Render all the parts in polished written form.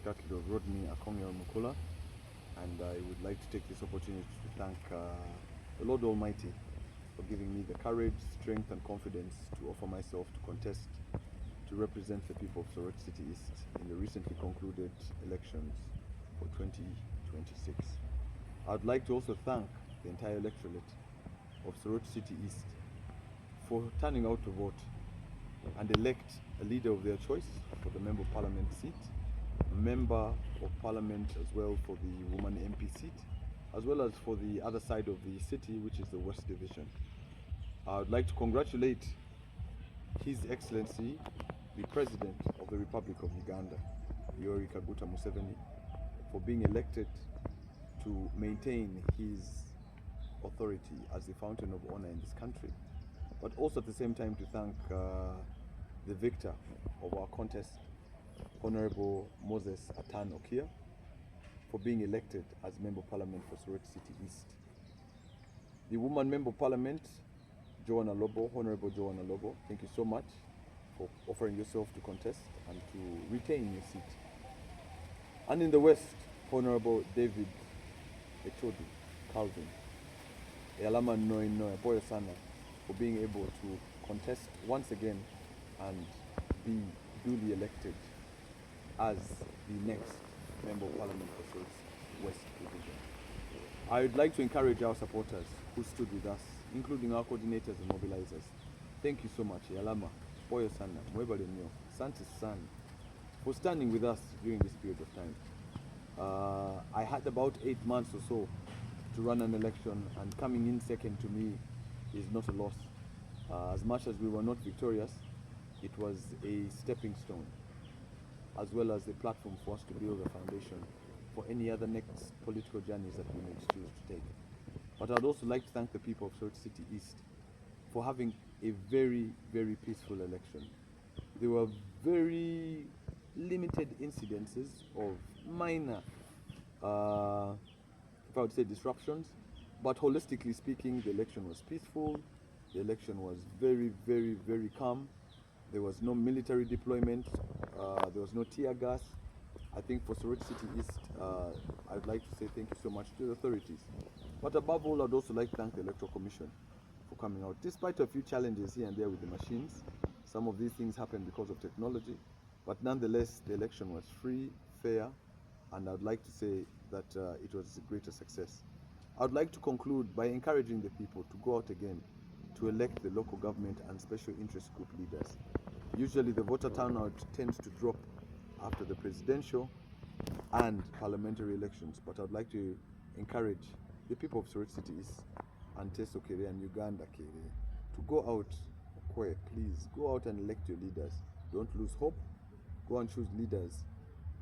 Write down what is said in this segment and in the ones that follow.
Catholic of Rodney Akongel Mukula, and I would like to take this opportunity to thank the Lord Almighty for giving me the courage, strength, and confidence to offer myself to contest to represent the people of Soroti City East in the recently concluded elections for 2026. I'd like to also thank the entire electorate of Soroti City East for turning out to vote and elect a leader of their choice for the Member of Parliament seat, a Member of Parliament as well for the Woman MP seat, as well as for the other side of the city, which is the West Division. I would like to congratulate His Excellency, the President of the Republic of Uganda, Yoweri Kaguta Museveni, for being elected to maintain his authority as the fountain of honor in this country, but also at the same time to thank the victor of our contest, Honorable Moses Attan Okia, for being elected as Member of Parliament for Soroti City East. The Woman Member of Parliament, Joanna Lobo, Honorable Joanna Lobo, thank you so much for offering yourself to contest and to retain your seat. And in the West, Honorable David Echodu Calvin, Yalama Noi Noi Boyo Sana, for being able to contest once again and be duly elected as the next Member of Parliament for Soroti West Division. I would like to encourage our supporters who stood with us, including our coordinators and mobilizers. Thank you so much, Yalama, Boyo Sana, Mwebale Nyo, Santis San, for standing with us during this period of time. I had about 8 months or so to run an election, and coming in second to me is not a loss. As much as we were not victorious, it was a stepping stone, as well as a platform for us to build a foundation for any other next political journeys that we may choose to take. But I'd also like to thank the people of Soroti City East for having a very, very peaceful election. There were very limited incidences of minor, if I would say, disruptions, but holistically speaking, the election was peaceful. The election was very, very, very calm. There was no military deployment. There was no tear gas. I think for Soroti City East, I'd like to say thank you so much to the authorities. But above all, I'd also like to thank the Electoral Commission for coming out. Despite a few challenges here and there with the machines, some of these things happened because of technology, but nonetheless, the election was free, fair, and I'd like to say that it was a greater success. I'd like to conclude by encouraging the people to go out again to elect the local government and special interest group leaders. Usually the voter turnout tends to drop after the presidential and parliamentary elections, but I'd like to encourage the people of Soroti City East and Teso Kere and Uganda Kere to go out, please, go out and elect your leaders. Don't lose hope. Go and choose leaders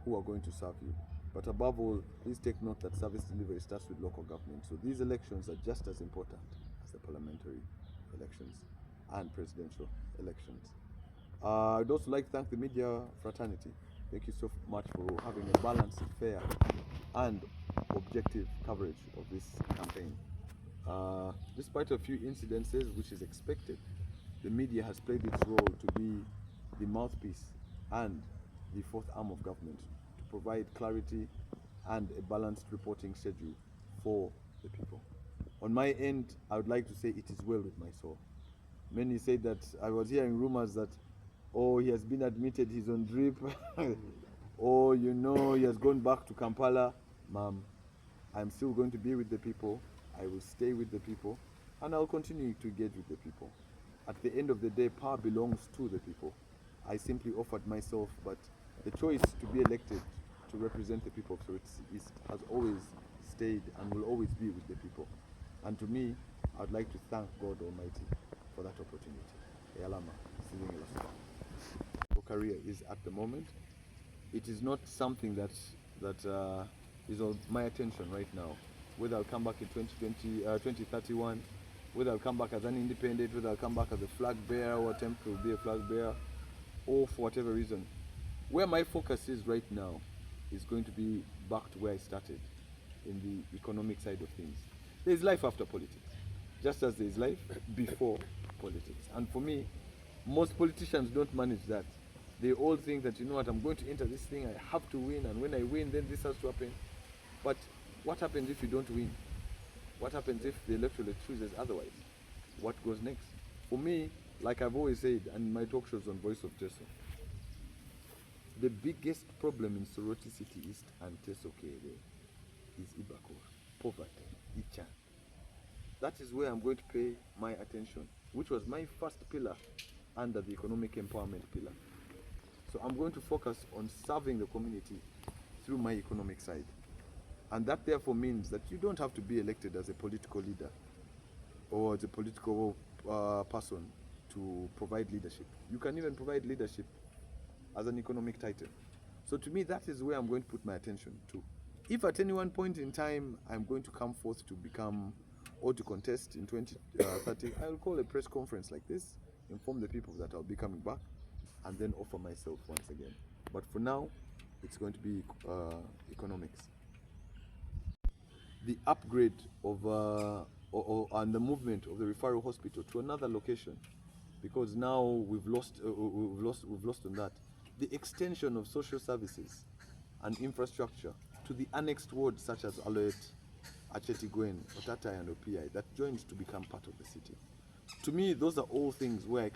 who are going to serve you. But above all, please take note that service delivery starts with local government. So these elections are just as important as the parliamentary elections and presidential elections. I'd also like to thank the media fraternity. Thank you so much for having a balanced, fair, and objective coverage of this campaign. Despite a few incidences, which is expected, the media has played its role to be the mouthpiece and the fourth arm of government to provide clarity and a balanced reporting schedule for the people. On my end, I would like to say it is well with my soul. Many say that I was hearing rumors that, oh, he has been admitted, he's on drip, or you know, he has gone back to Kampala. Ma'am, I'm still going to be with the people. I will stay with the people, and I'll continue to engage with the people. At the end of the day, power belongs to the people. I simply offered myself, but the choice to be elected to represent the people of Soroti East has always stayed and will always be with the people. And to me, I'd like to thank God Almighty for that opportunity. Your career is at the moment. It is not something that is of my attention right now. Whether I'll come back in 2031, whether I'll come back as an independent, whether I'll come back as a flag bearer or attempt to be a flag bearer, or for whatever reason. Where my focus is right now is going to be back to where I started, in the economic side of things. There's life after politics, just as there's life before politics. And for me, most politicians don't manage that. They all think that, you know what, I'm going to enter this thing, I have to win, and when I win, then this has to happen. But what happens if you don't win? What happens if the electorate chooses otherwise? What goes next? For me, like I've always said, and my talk shows on Voice of Teso, the biggest problem in Soroti City East and Teso Kere is Ibako, poverty, Icha. That is where I'm going to pay my attention, which was my first pillar under the economic empowerment pillar. So I'm going to focus on serving the community through my economic side. And that therefore means that you don't have to be elected as a political leader or as a political person to provide leadership. You can even provide leadership as an economic title. So to me, that is where I'm going to put my attention to. If at any one point in time I'm going to come forth to become or to contest in 2030, I'll call a press conference like this, inform the people that I'll be coming back, and then offer myself once again. But for now, it's going to be economics. The upgrade of and the movement of the referral hospital to another location, because now we've lost on that. The extension of social services and infrastructure to the annexed wards such as Aloet, Achetigwen, Otatai, and Opi that joins to become part of the city. To me, those are all things where I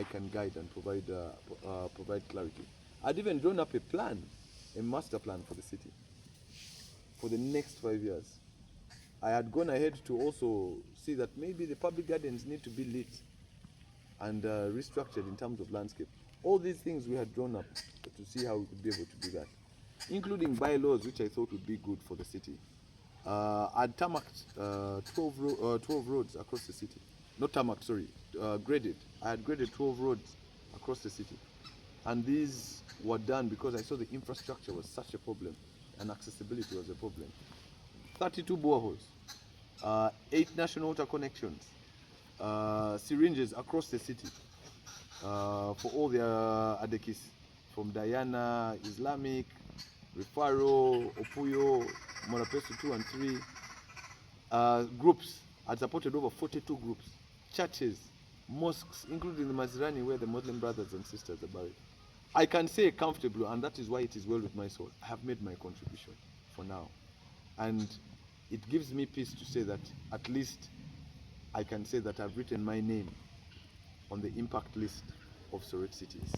can guide and provide clarity. I'd even drawn up a plan, a master plan for the city for the next 5 years. I had gone ahead to also see that maybe the public gardens need to be lit and restructured in terms of landscape. All these things we had drawn up to see how we could be able to do that, including bylaws which I thought would be good for the city. I'd tarmacked 12 roads across the city. Not tarmacked, sorry, graded. I had graded 12 roads across the city. And these were done because I saw the infrastructure was such a problem and accessibility was a problem. 32 boreholes, 8 national water connections, syringes across the city for all the adekis, from Diana, Islamic, Refaro, Opuyo, Morapesu 2 and 3. Groups, I supported over 42 groups, churches, mosques, including the Mazirani where the Muslim brothers and sisters are buried. I can say comfortably, and that is why it is well with my soul, I have made my contribution for now. And it gives me peace to say that at least I can say that I've written my name on the impact list of Soroti Cities.